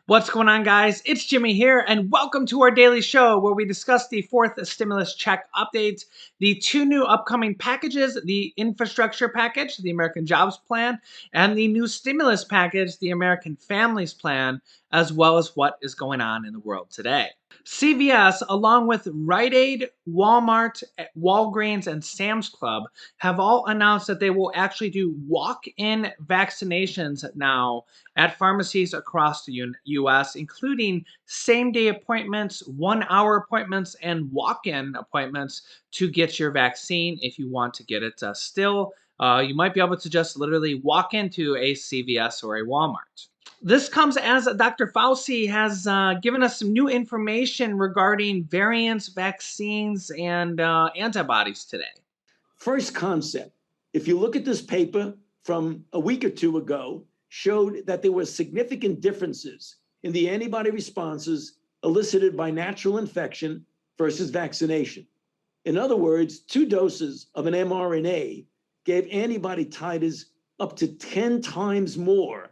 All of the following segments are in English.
What's going on, guys? It's Jimmy here, and welcome to our daily show where we discuss the fourth stimulus check updates, the two new upcoming packages, the infrastructure package, the American Jobs Plan, and the new stimulus package, the American Families Plan, as well as what is going on in the world today. CVS, along with Rite Aid, Walmart, Walgreens, and Sam's Club, have all announced that they will actually do walk-in vaccinations now at pharmacies across the US, including same-day appointments, 1-hour appointments, and walk-in appointments to get your vaccine if you want to get it still. You might be able to just literally walk into a CVS or a Walmart. This comes as Dr. Fauci has given us some new information regarding variants, vaccines, and antibodies today. First concept, if you look at this paper from a week or two ago, showed that there were significant differences in the antibody responses elicited by natural infection versus vaccination. In other words, 2 doses of an mRNA gave antibody titers up to 10 times more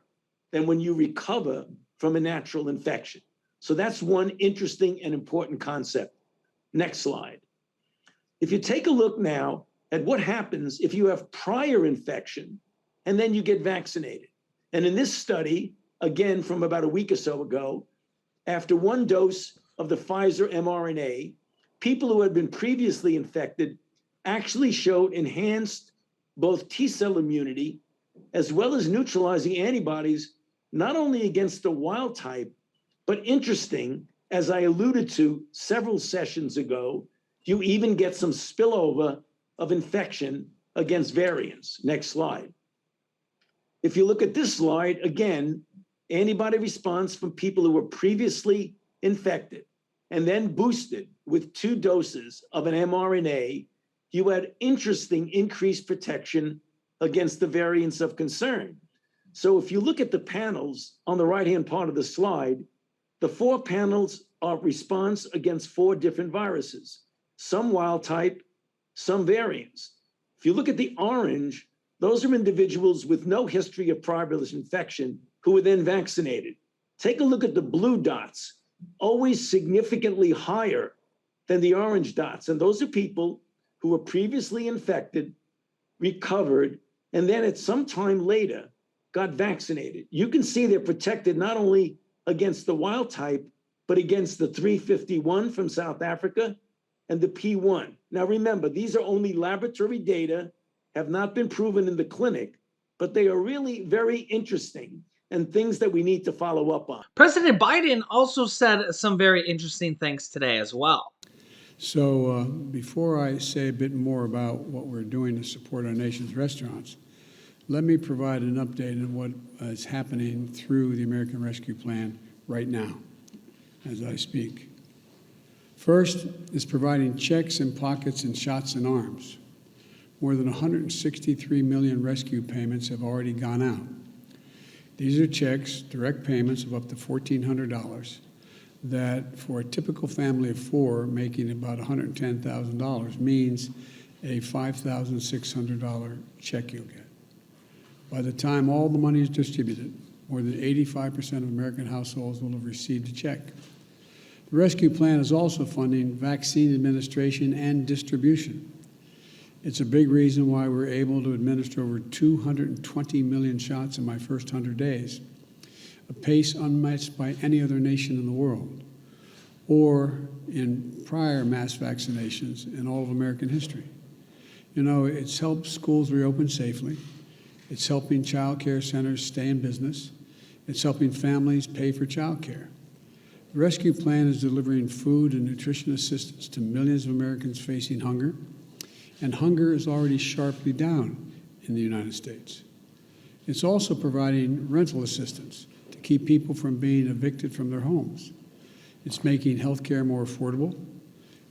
than when you recover from a natural infection. So that's one interesting and important concept. Next slide. If you take a look now at what happens if you have prior infection and then you get vaccinated. And in this study, again, from about a week or so ago, after 1 dose of the Pfizer mRNA, people who had been previously infected actually showed enhanced both T-cell immunity as well as neutralizing antibodies, not only against the wild type, but interesting, as I alluded to several sessions ago, you even get some spillover of infection against variants. Next slide. If you look at this slide, again, antibody response from people who were previously infected and then boosted with 2 doses of an mRNA, you had interesting increased protection against the variants of concern. So if you look at the panels on the right-hand part of the slide, the 4 panels are response against 4 different viruses, some wild type, some variants. If you look at the orange, those are individuals with no history of prior infection who were then vaccinated. Take a look at the blue dots, always significantly higher than the orange dots. And those are people who were previously infected, recovered, and then at some time later got vaccinated. You can see they're protected not only against the wild type, but against the 351 from South Africa and the P1. Now remember, these are only laboratory data, have not been proven in the clinic, but they are really very interesting and things that we need to follow up on. President Biden also said some very interesting things today as well. So before I say a bit more about what we're doing to support our nation's restaurants, let me provide an update on what is happening through the American Rescue Plan right now as I speak. First is providing checks in pockets and shots in arms. More than 163 million rescue payments have already gone out. These are checks, direct payments of up to $1,400 that for a typical family of 4 making about $110,000 means a $5,600 check you'll get. By the time all the money is distributed, more than 85% of American households will have received a check. The rescue plan is also funding vaccine administration and distribution. It's a big reason why we're able to administer over 220 million shots in my first 100 days, a pace unmatched by any other nation in the world, or in prior mass vaccinations in all of American history. You know, it's helped schools reopen safely. It's helping child care centers stay in business. It's helping families pay for child care. The rescue plan is delivering food and nutrition assistance to millions of Americans facing hunger, and hunger is already sharply down in the United States. It's also providing rental assistance to keep people from being evicted from their homes. It's making health care more affordable.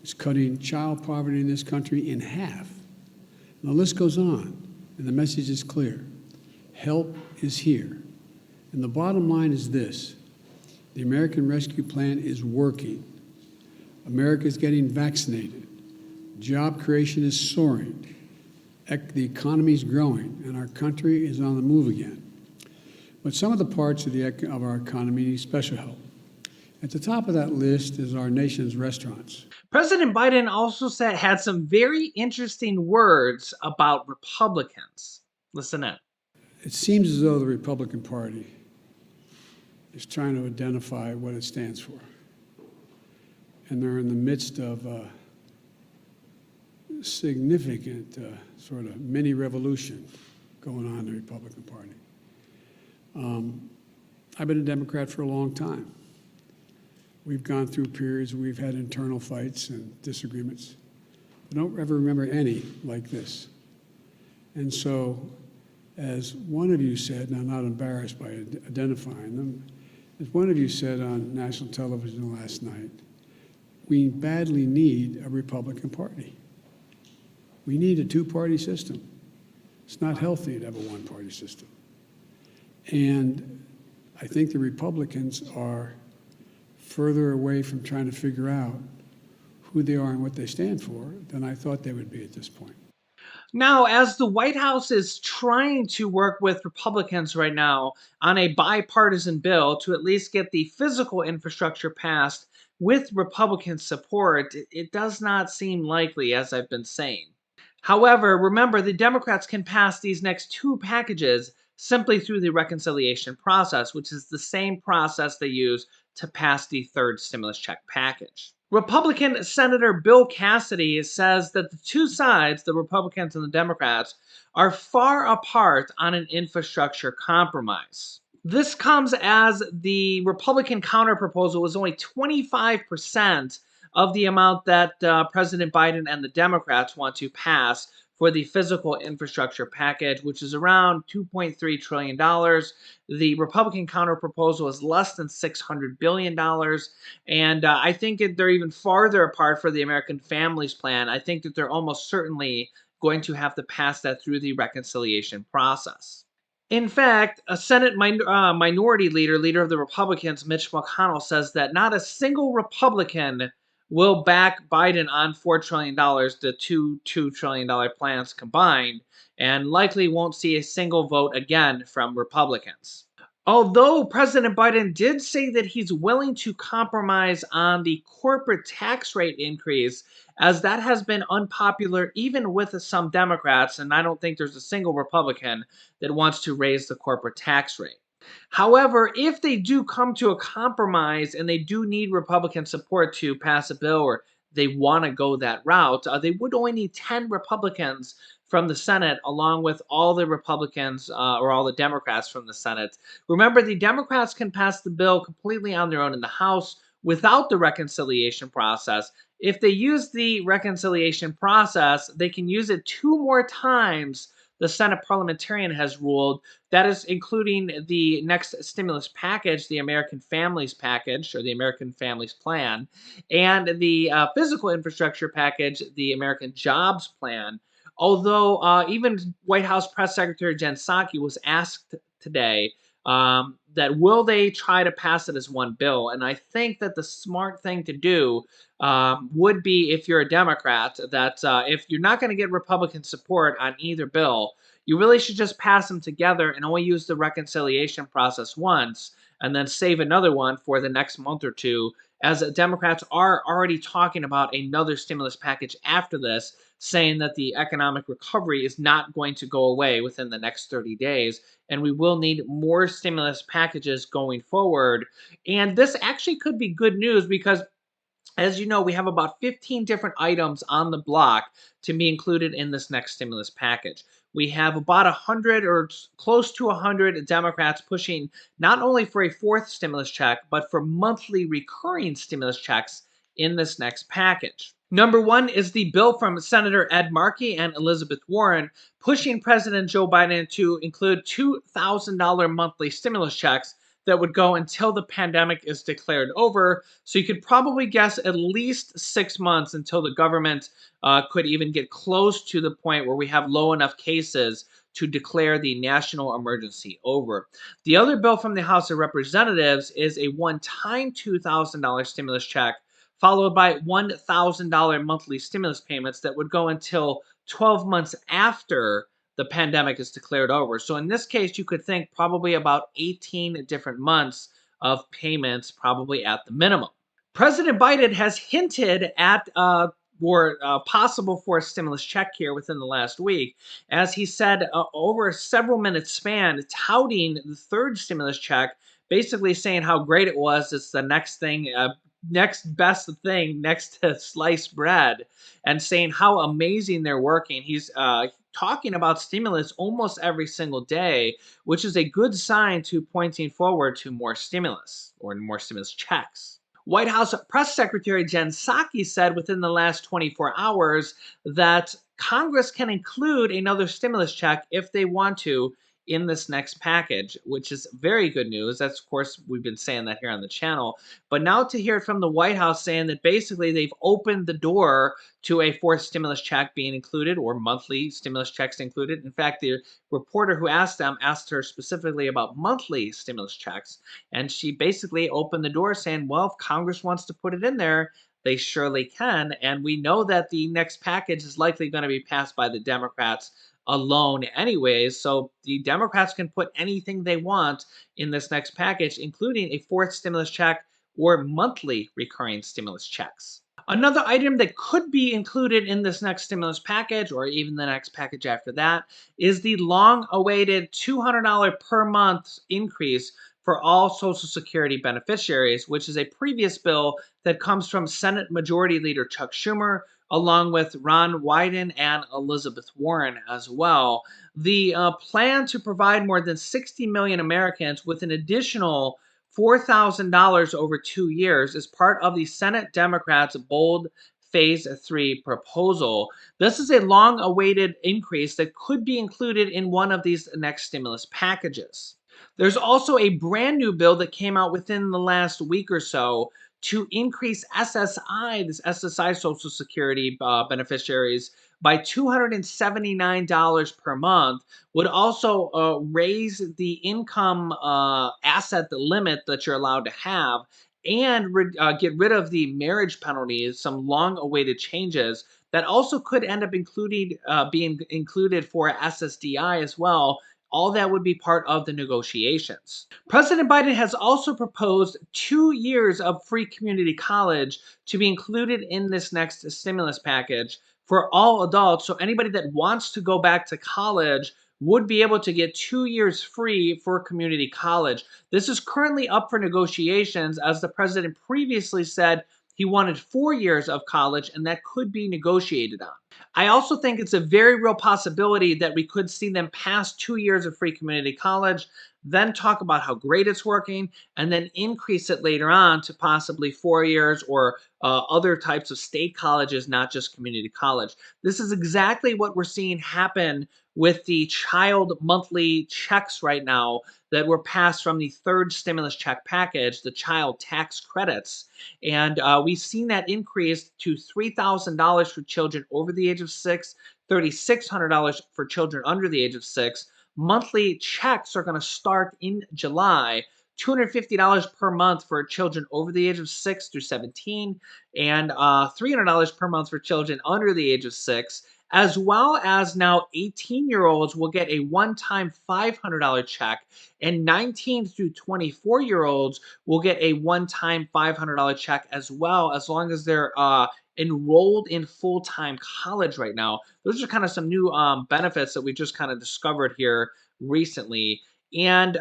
It's cutting child poverty in this country in half. And the list goes on, and the message is clear. Help is here. And the bottom line is this: the American Rescue Plan is working. America is getting vaccinated. Job creation is soaring. The economy is growing, and our country is on the move again. But some of the parts of our economy need special help. At the top of that list is our nation's restaurants. President Biden also had some very interesting words about Republicans. Listen in. It seems as though the Republican Party is trying to identify what it stands for. And they're in the midst of a significant sort of mini revolution going on in the Republican Party. I've been a Democrat for a long time. We've gone through periods where we've had internal fights and disagreements. I don't ever remember any like this. And so, as one of you said, and I'm not embarrassed by identifying them, as one of you said on national television last night, we badly need a Republican Party. We need a two-party system. It's not healthy to have a one-party system. And I think the Republicans are further away from trying to figure out who they are and what they stand for than I thought they would be at this point. Now, as the White House is trying to work with Republicans right now on a bipartisan bill to at least get the physical infrastructure passed with Republican support, it does not seem likely, as I've been saying. However, remember, the Democrats can pass these next two packages simply through the reconciliation process, which is the same process they use to pass the third stimulus check package. Republican Senator Bill Cassidy says that the two sides, the Republicans and the Democrats, are far apart on an infrastructure compromise. This comes as the Republican counterproposal was only 25% of the amount that President Biden and the Democrats want to pass for the physical infrastructure package, which is around $2.3 trillion. The Republican counterproposal is less than $600 billion. And I think that they're even farther apart for the American Families Plan. I think that they're almost certainly going to have to pass that through the reconciliation process. In fact, a Senate minority leader of the Republicans, Mitch McConnell, says that not a single Republican will back Biden on $4 trillion, the two $2 trillion plans combined, and likely won't see a single vote again from Republicans. Although President Biden did say that he's willing to compromise on the corporate tax rate increase, as that has been unpopular even with some Democrats, and I don't think there's a single Republican that wants to raise the corporate tax rate. However, if they do come to a compromise and they do need Republican support to pass a bill or they want to go that route, they would only need 10 Republicans from the Senate, along with all the Republicans or all the Democrats from the Senate. Remember, the Democrats can pass the bill completely on their own in the House without the reconciliation process. If they use the reconciliation process, they can use it 2 more times. The Senate parliamentarian has ruled, that is including the next stimulus package, the American Families Package, or the American Families Plan, and the physical infrastructure package, the American Jobs Plan. Although even White House Press Secretary Jen Psaki was asked today that will they try to pass it as one bill? And I think that the smart thing to do would be, if you're a Democrat, that if you're not going to get Republican support on either bill, you really should just pass them together and only use the reconciliation process once and then save another one for the next month or two, as Democrats are already talking about another stimulus package after this, saying that the economic recovery is not going to go away within the next 30 days, and we will need more stimulus packages going forward. And this actually could be good news because, as you know, we have about 15 different items on the block to be included in this next stimulus package. We have about 100 or close to 100 Democrats pushing not only for a fourth stimulus check, but for monthly recurring stimulus checks in this next package. Number one is the bill from Senator Ed Markey and Elizabeth Warren, pushing President Joe Biden to include $2,000 monthly stimulus checks that would go until the pandemic is declared over. So you could probably guess at least 6 months until the government could even get close to the point where we have low enough cases to declare the national emergency over. The other bill from the House of Representatives is a one-time $2,000 stimulus check, followed by $1,000 monthly stimulus payments that would go until 12 months after the pandemic is declared over. So in this case, you could think probably about 18 different months of payments, probably at the minimum. President Biden has hinted at possible for a stimulus check here within the last week, as he said over a several minute span, touting the third stimulus check, basically saying how great it was. It's the next thing, next best thing next to sliced bread, and saying how amazing they're working. He's talking about stimulus almost every single day, which is a good sign to pointing forward to more stimulus or more stimulus checks. White House Press Secretary Jen Psaki said within the last 24 hours that Congress can include another stimulus check if they want to in this next package, which is very good news. That's, of course, we've been saying that here on the channel. But now to hear it from the White House saying that basically they've opened the door to a fourth stimulus check being included or monthly stimulus checks included. In fact, the reporter who asked them asked her specifically about monthly stimulus checks. And she basically opened the door saying, well, if Congress wants to put it in there, they surely can. And we know that the next package is likely going to be passed by the Democrats alone anyways. So the Democrats can put anything they want in this next package, including a fourth stimulus check or monthly recurring stimulus checks. Another item that could be included in this next stimulus package or even the next package after that is the long awaited $200 per month increase for all Social Security beneficiaries, which is a previous bill that comes from Senate Majority Leader Chuck Schumer, along with Ron Wyden and Elizabeth Warren as well. The plan to provide more than 60 million Americans with an additional $4,000 over 2 years is part of the Senate Democrats' bold Phase 3 proposal. This is a long awaited increase that could be included in one of these next stimulus packages. There's also a brand new bill that came out within the last week or so to increase SSI, this SSI Social Security beneficiaries, by $279 per month, would also raise the income asset limit that you're allowed to have, and get rid of the marriage penalties, some long awaited changes that also could end up being included for SSDI as well. All that would be part of the negotiations. President Biden has also proposed 2 years of free community college to be included in this next stimulus package for all adults. So anybody that wants to go back to college would be able to get 2 years free for community college. This is currently up for negotiations, as the president previously said he wanted 4 years of college, and that could be negotiated on. I also think it's a very real possibility that we could see them pass 2 years of free community college, then talk about how great it's working, and then increase it later on to possibly 4 years or other types of state colleges, not just community college. This is exactly what we're seeing happen with the child monthly checks right now that were passed from the third stimulus check package, the child tax credits. And we've seen that increase to $3,000 for children over the age of 6, $3,600 for children under the age of 6. Monthly checks are going to start in July. $250 per month for children over the age of 6 through 17, and $300 per month for children under the age of 6, as well as now 18-year-olds will get a one-time $500 check, and 19 through 24-year-olds will get a one-time $500 check as well, as long as they're enrolled in full-time college right now. Those are kind of some new benefits that we just kind of discovered here recently. And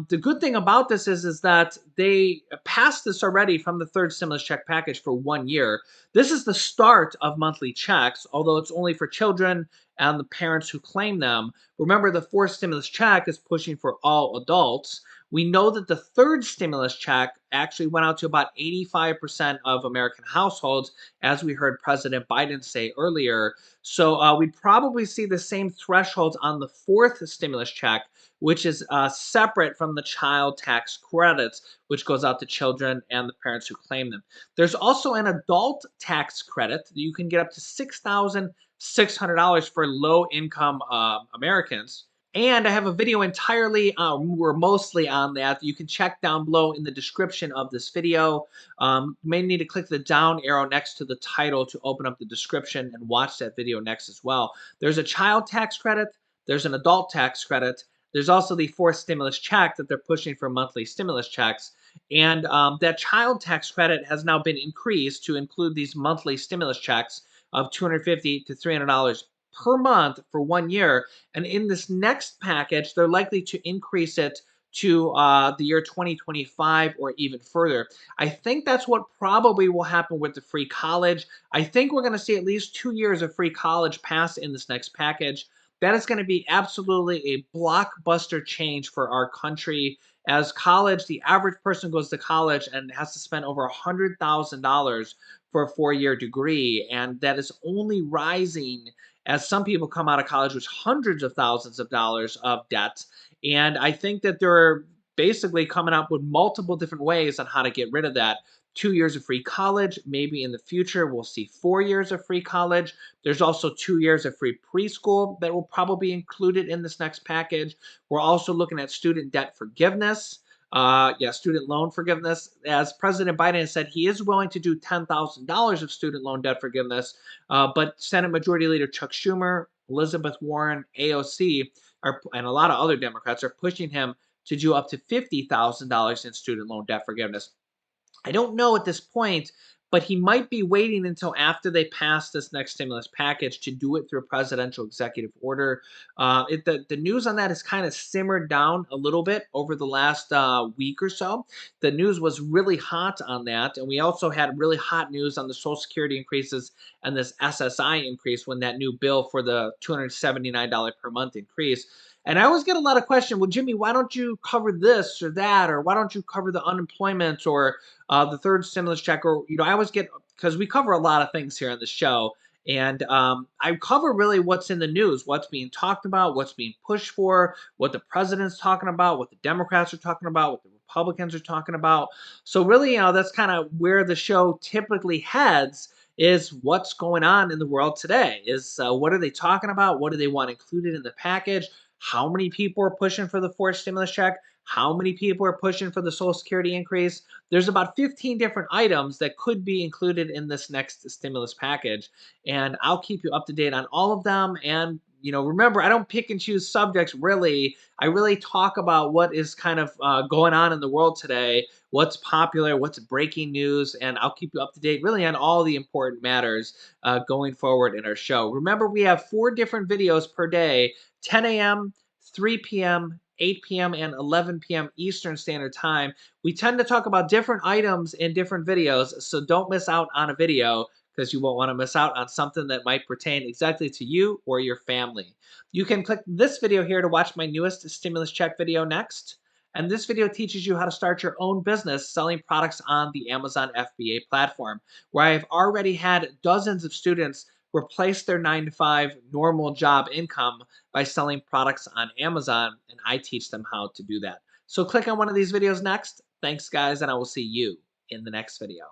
the good thing about this is that they passed this already from the third stimulus check package for 1 year. This is the start of monthly checks, although it's only for children and the parents who claim them. Remember, the fourth stimulus check is pushing for all adults. We know that the third stimulus check actually went out to about 85% of American households, as we heard President Biden say earlier. So we'd probably see the same thresholds on the fourth stimulus check, which is separate from the child tax credits, which goes out to children and the parents who claim them. There's also an adult tax credit that you can get up to $6,600 for low-income Americans. And I have a video entirely, or mostly on that you can check down below in the description of this video. You may need to click the down arrow next to the title to open up the description and watch that video next as well. There's a child tax credit, There's an adult tax credit. There's also the fourth stimulus check that they're pushing for monthly stimulus checks. And that child tax credit has now been increased to include these monthly stimulus checks of $250 to $300 per month for 1 year. And in this next package, they're likely to increase it to the year 2025 or even further. I think that's what probably will happen with the free college. I think we're going to see at least 2 years of free college pass in this next package. That is going to be absolutely a blockbuster change for our country. As college, the average person goes to college and has to spend over $100,000 for a 4 year degree. And that is only rising as some people come out of college with hundreds of thousands of dollars of debt. And I think that they're basically coming up with multiple different ways on how to get rid of that. 2 years of free college. Maybe in the future, we'll see 4 years of free college. There's also 2 years of free preschool that will probably be included in this next package. We're also looking at student debt forgiveness. Student loan forgiveness. As President Biden has said, he is willing to do $10,000 of student loan debt forgiveness, but Senate Majority Leader Chuck Schumer, Elizabeth Warren, AOC, and a lot of other Democrats are pushing him to do up to $50,000 in student loan debt forgiveness. I don't know at this point, but he might be waiting until after they pass this next stimulus package to do it through a presidential executive order. The news on that has kind of simmered down a little bit over the last week or so. The news was really hot on that, and we also had really hot news on the Social Security increases and this SSI increase when that new bill for the $279 per month increase. And I always get a lot of questions. Well, Jimmy, why don't you cover this or that, or why don't you cover the unemployment or the third stimulus check? Or I always get, because we cover a lot of things here on the show, and I cover really what's in the news, what's being talked about, what's being pushed for, what the president's talking about, what the Democrats are talking about, what the Republicans are talking about. So really, that's kind of where the show typically heads. Is what's going on in the world today? Is what are they talking about? What do they want included in the package? How many people are pushing for the fourth stimulus check? How many people are pushing for the Social Security increase? There's about 15 different items that could be included in this next stimulus package. And I'll keep you up to date on all of them. And, remember, I don't pick and choose subjects really. I really talk about what is kind of going on in the world today, what's popular, what's breaking news, and I'll keep you up to date really on all the important matters going forward in our show. Remember, we have 4 different videos per day: 10 a.m., 3 p.m., 8 p.m., and 11 p.m. Eastern Standard Time. We tend to talk about different items in different videos, so don't miss out on a video because you won't want to miss out on something that might pertain exactly to you or your family. You can click this video here to watch my newest stimulus check video next. And this video teaches you how to start your own business selling products on the Amazon FBA platform, where I've already had dozens of students replace their 9 to 5 normal job income by selling products on Amazon, and I teach them how to do that. So click on one of these videos next. Thanks, guys, and I will see you in the next video.